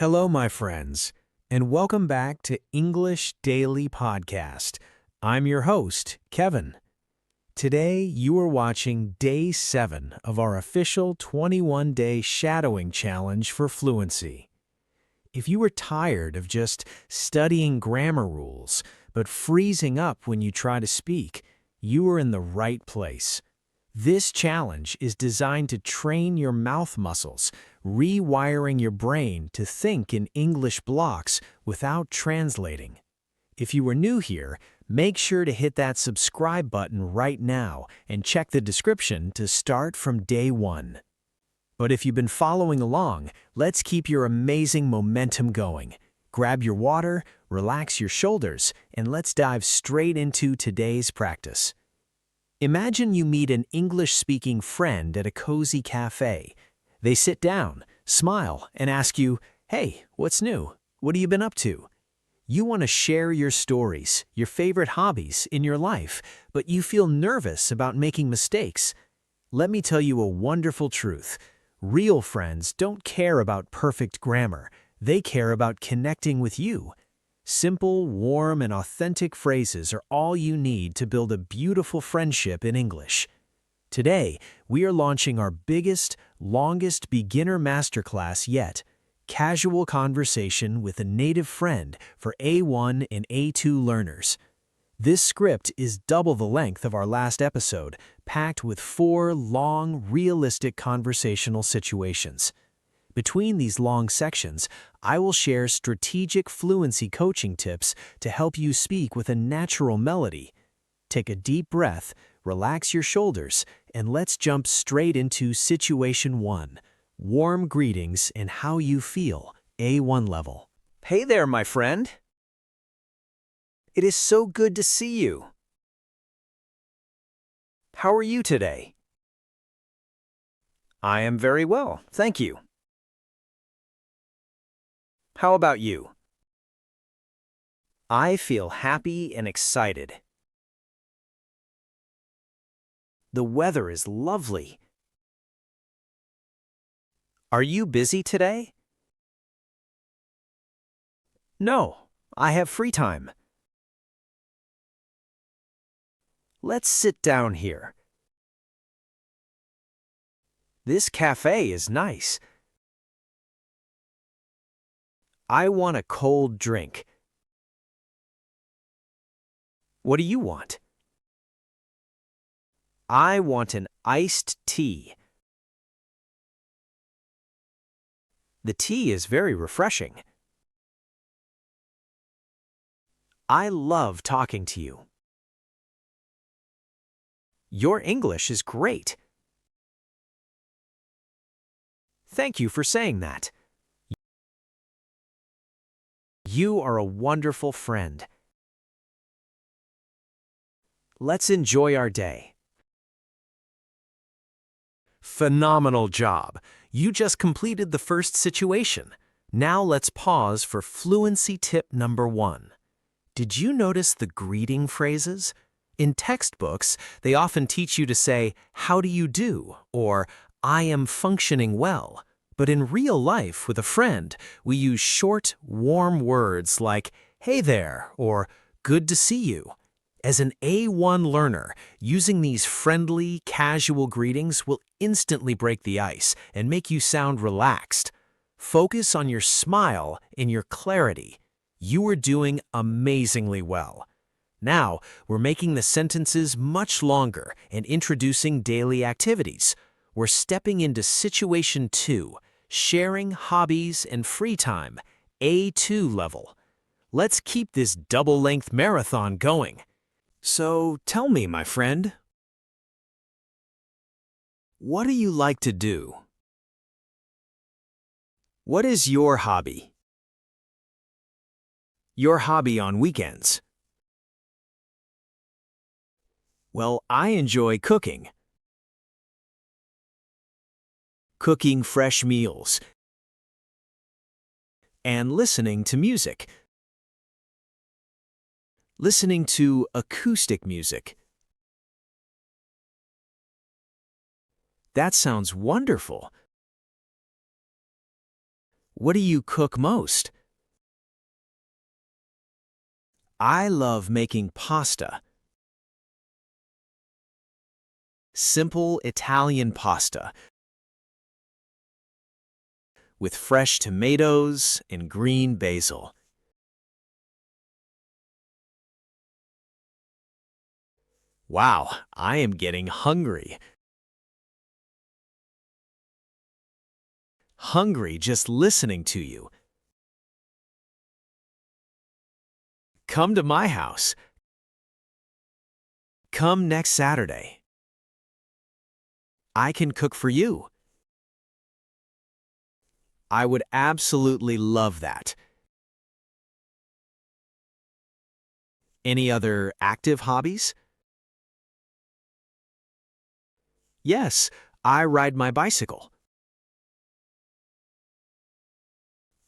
Hello, my friends, and welcome back to English Daily Podcast. I'm your host, Kevin. Today, you are watching Day 7 of our official 21-day shadowing challenge for fluency. If you are tired of just studying grammar rules, but freezing up when you try to speak, you are in the right place. This challenge is designed to train your mouth muscles, rewiring your brain to think in English blocks without translating. If you are new here, make sure to hit that subscribe button right now and check the description to start from Day 1. But if you've been following along, let's keep your amazing momentum going. Grab your water, relax your shoulders, and let's dive straight into today's practice. Imagine you meet an English-speaking friend at a cozy cafe. They sit down, smile, and ask you, "Hey, what's new? What have you been up to?" You want to share your stories, your favorite hobbies in your life, but you feel nervous about making mistakes. Let me tell you a wonderful truth. Real friends don't care about perfect grammar. They care about connecting with you. Simple, warm, and authentic phrases are all you need to build a beautiful friendship in English. Today, we are launching our biggest, longest beginner masterclass yet, Casual Conversation with a Native Friend for A1 and A2 learners. This script is double the length of our last episode, packed with 4 long, realistic conversational situations. Between these long sections, I will share strategic fluency coaching tips to help you speak with a natural melody. Take a deep breath, relax your shoulders, and let's jump straight into Situation 1, Warm Greetings and How You Feel, A1 level. Hey there, my friend. It is so good to see you. How are you today? I am very well, thank you. How about you? I feel happy and excited. The weather is lovely. Are you busy today? No, I have free time. Let's sit down here. This cafe is nice. I want a cold drink. What do you want? I want an iced tea. The tea is very refreshing. I love talking to you. Your English is great. Thank you for saying that. You are a wonderful friend. Let's enjoy our day. Phenomenal job! You just completed the first situation. Now let's pause for fluency tip number 1. Did you notice the greeting phrases? In textbooks, they often teach you to say, "How do you do?" or "I am functioning well." But in real life with a friend, we use short, warm words like, "Hey there," or "Good to see you." As an A1 learner, using these friendly, casual greetings will instantly break the ice and make you sound relaxed. Focus on your smile and your clarity. You are doing amazingly well. Now, we're making the sentences much longer and introducing daily activities. We're stepping into Situation 2, Sharing Hobbies and Free Time, A2 level. Let's keep this double-length marathon going. So tell me, my friend, what do you like to do? What is your hobby? Your hobby on weekends? Well, I enjoy cooking. Cooking fresh meals. And listening to music. Listening to acoustic music. That sounds wonderful. What do you cook most? I love making pasta. Simple Italian pasta with fresh tomatoes and green basil. Wow, I am getting hungry. Hungry just listening to you. Come to my house. Come next Saturday. I can cook for you. I would absolutely love that. Any other active hobbies? Yes, I ride my bicycle.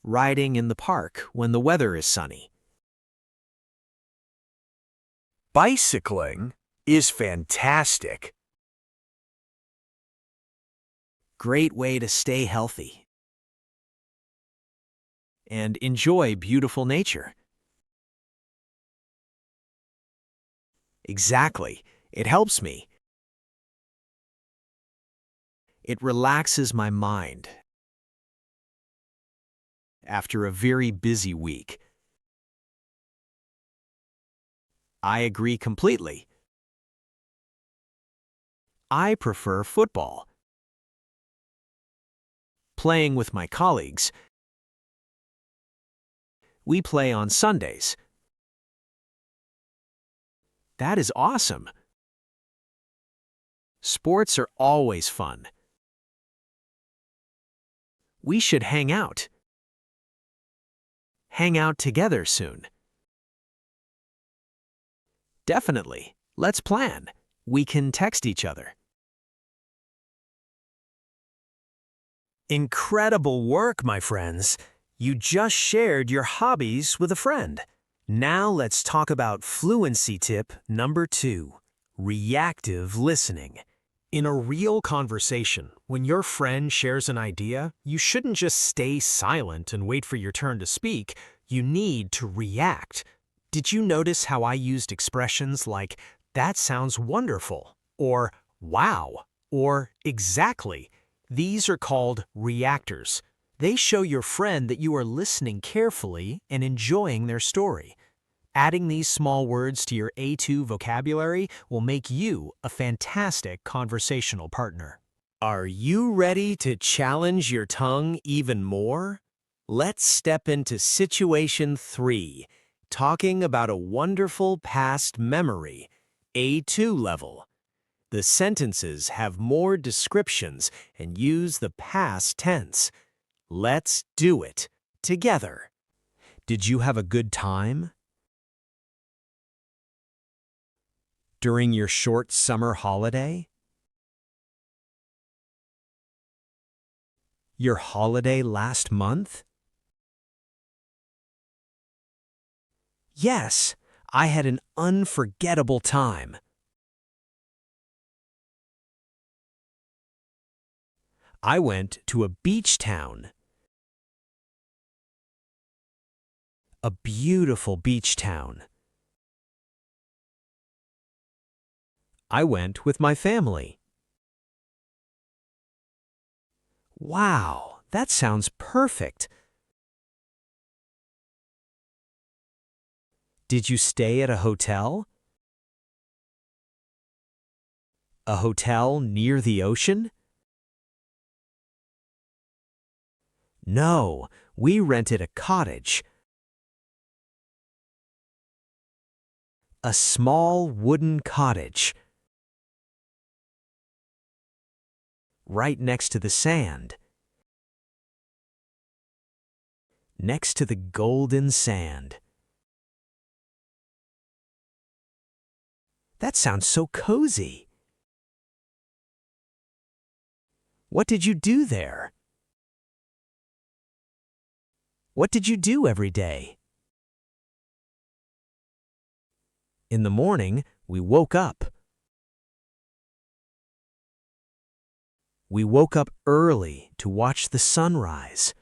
Riding in the park when the weather is sunny. Bicycling is fantastic. Great way to stay healthy and enjoy beautiful nature. Exactly. It helps me. It relaxes my mind after a very busy week. I agree completely. I prefer football. Playing with my colleagues. We play on Sundays. That is awesome. Sports are always fun. We should hang out. Hang out together soon. Definitely. Let's plan. We can text each other. Incredible work, my friends. You just shared your hobbies with a friend. Now let's talk about fluency tip number 2, reactive listening. In a real conversation, when your friend shares an idea, you shouldn't just stay silent and wait for your turn to speak. You need to react. Did you notice how I used expressions like, "That sounds wonderful," or "Wow," or "Exactly"? These are called reactors. They show your friend that you are listening carefully and enjoying their story. Adding these small words to your A2 vocabulary will make you a fantastic conversational partner. Are you ready to challenge your tongue even more? Let's step into situation 3, talking about a wonderful past memory, A2 level. The sentences have more descriptions and use the past tense. Let's do it together. Did you have a good time? During your short summer holiday? Your holiday last month? Yes, I had an unforgettable time. I went to a beach town. A beautiful beach town. I went with my family. Wow, that sounds perfect. Did you stay at a hotel? A hotel near the ocean? No, we rented a cottage. A small wooden cottage. Right next to the sand. Next to the golden sand. That sounds so cozy. What did you do there? What did you do every day? In the morning, we woke up. We woke up early to watch the sunrise.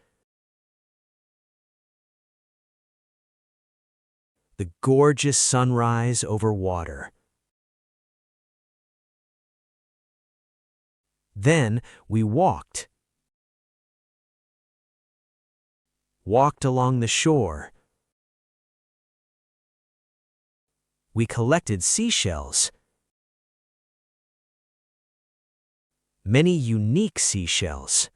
the gorgeous sunrise over water. Then we walked along the shore. We collected seashells. Many unique seashells.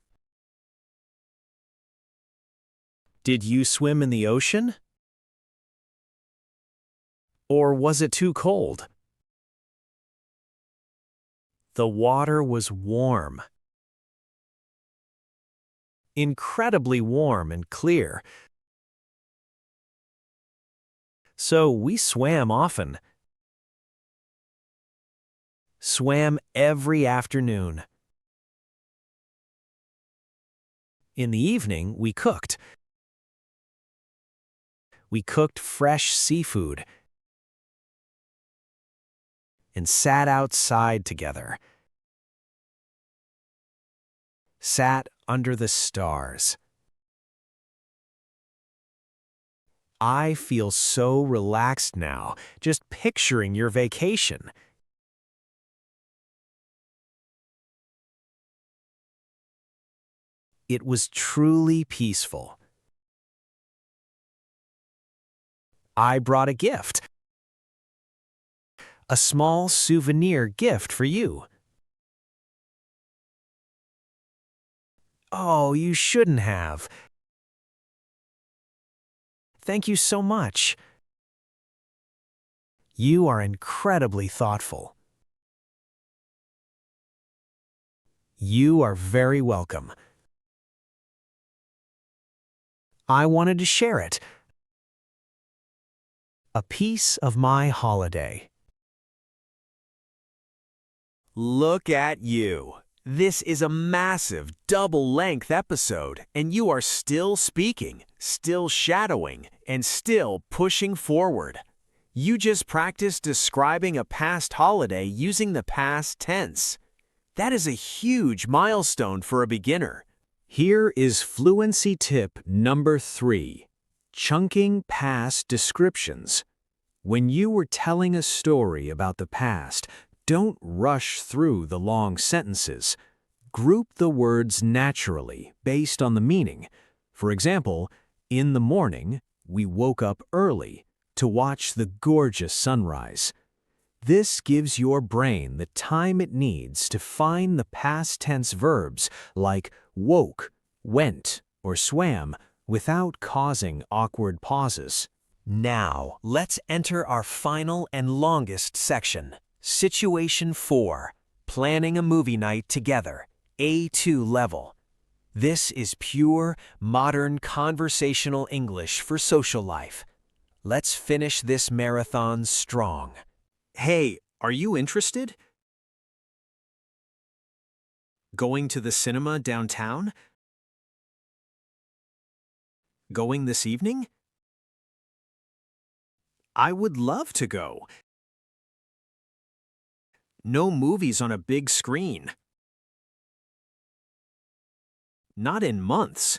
Did you swim in the ocean? Or was it too cold? The water was warm. Incredibly warm and clear. So we swam often. Swam every afternoon. In the evening, we cooked. We cooked fresh seafood and sat outside together. Sat under the stars. I feel so relaxed now, just picturing your vacation. It was truly peaceful. I brought a gift. A small souvenir gift for you. Oh, you shouldn't have. Thank you so much. You are incredibly thoughtful. You are very welcome. I wanted to share it. A piece of my holiday. Look at you. This is a massive double-length episode, and you are still speaking, still shadowing, and still pushing forward. You just practiced describing a past holiday using the past tense. That is a huge milestone for a beginner. Here is fluency tip number 3, chunking past descriptions. When you were telling a story about the past, don't rush through the long sentences. Group the words naturally based on the meaning. For example, in the morning, we woke up early to watch the gorgeous sunrise. This gives your brain the time it needs to find the past tense verbs like woke, went, or swam without causing awkward pauses. Now, let's enter our final and longest section. Situation 4. Planning a movie night together. A2 level. This is pure, modern conversational English for social life. Let's finish this marathon strong. Hey, are you interested? Going to the cinema downtown? Going this evening? I would love to go. No movies on a big screen. Not in months.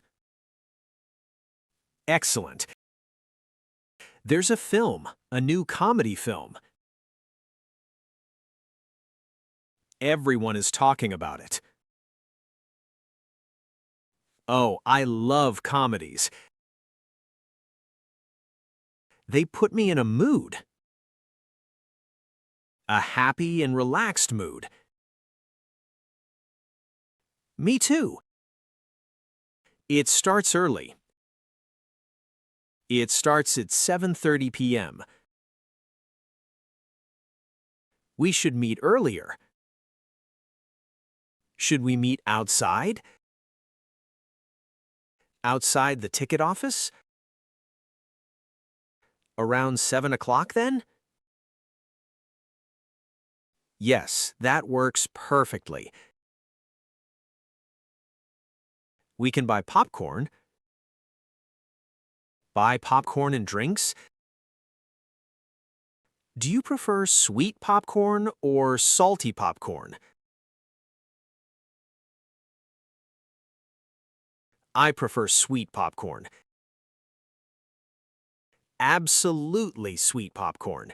Excellent. There's a film, a new comedy film. Everyone is talking about it. Oh, I love comedies. They put me in a mood. A happy and relaxed mood. Me too. It starts early. It starts at 7:30 p.m. We should meet earlier. Should we meet outside? Outside the ticket office? Around 7 o'clock then? Yes, that works perfectly. We can buy popcorn. Buy popcorn and drinks? Do you prefer sweet popcorn or salty popcorn? I prefer sweet popcorn. absolutely sweet popcorn,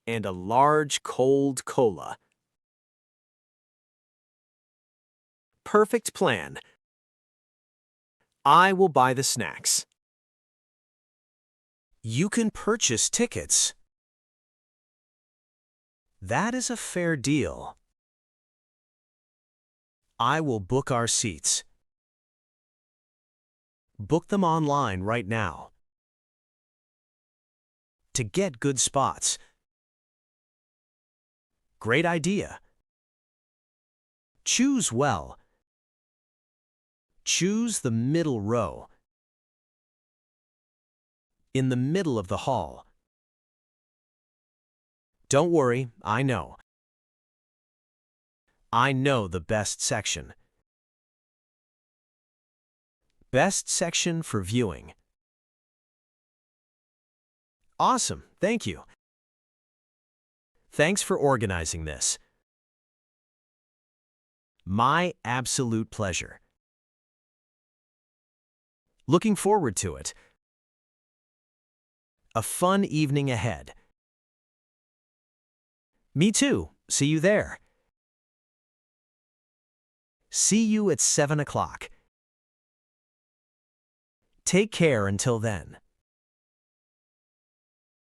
and a large cold cola. Perfect plan. I will buy the snacks. You can purchase tickets. That is a fair deal. I will book our seats. Book them online right now. To get good spots. Great idea. Choose well. Choose the middle row. In the middle of the hall. Don't worry, I know. I know the best section. Best section for viewing. Awesome, thank you. Thanks for organizing this. My absolute pleasure. Looking forward to it. A fun evening ahead. Me too. See you there. See you at 7 o'clock. Take care until then.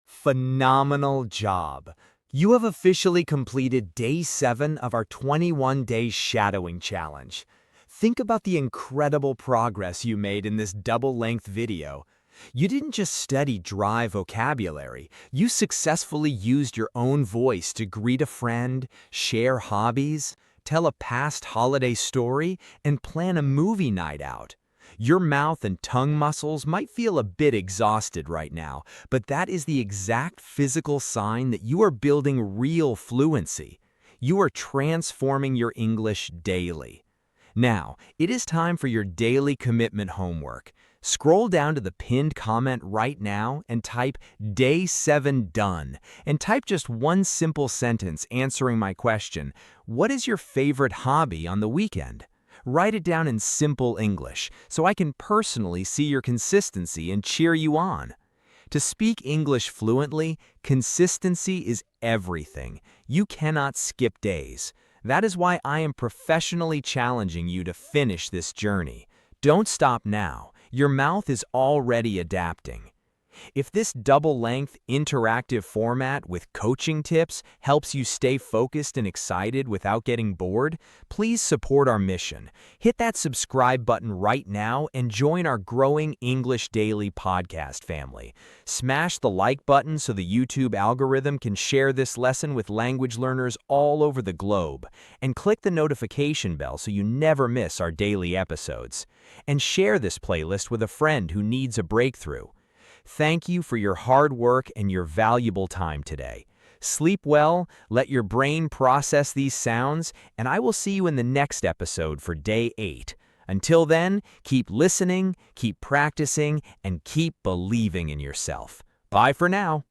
Phenomenal job! You have officially completed day 7 of our 21-day shadowing challenge. Think about the incredible progress you made in this double-length video. You didn't just study dry vocabulary, you successfully used your own voice to greet a friend, share hobbies, tell a past holiday story, and plan a movie night out. Your mouth and tongue muscles might feel a bit exhausted right now, but that is the exact physical sign that you are building real fluency. You are transforming your English daily. Now, it is time for your daily commitment homework. Scroll down to the pinned comment right now and type Day 7 Done, and type just one simple sentence answering my question, what is your favorite hobby on the weekend? Write it down in simple English so I can personally see your consistency and cheer you on. To speak English fluently, consistency is everything. You cannot skip days. That is why I am professionally challenging you to finish this journey. Don't stop now. Your mouth is already adapting. If this double-length, interactive format with coaching tips helps you stay focused and excited without getting bored, please support our mission. Hit that subscribe button right now and join our growing English Daily podcast family. Smash the like button so the YouTube algorithm can share this lesson with language learners all over the globe. And click the notification bell so you never miss our daily episodes. And share this playlist with a friend who needs a breakthrough. Thank you for your hard work and your valuable time today. Sleep well, let your brain process these sounds, and I will see you in the next episode for Day 8. Until then, keep listening, keep practicing, and keep believing in yourself. Bye for now.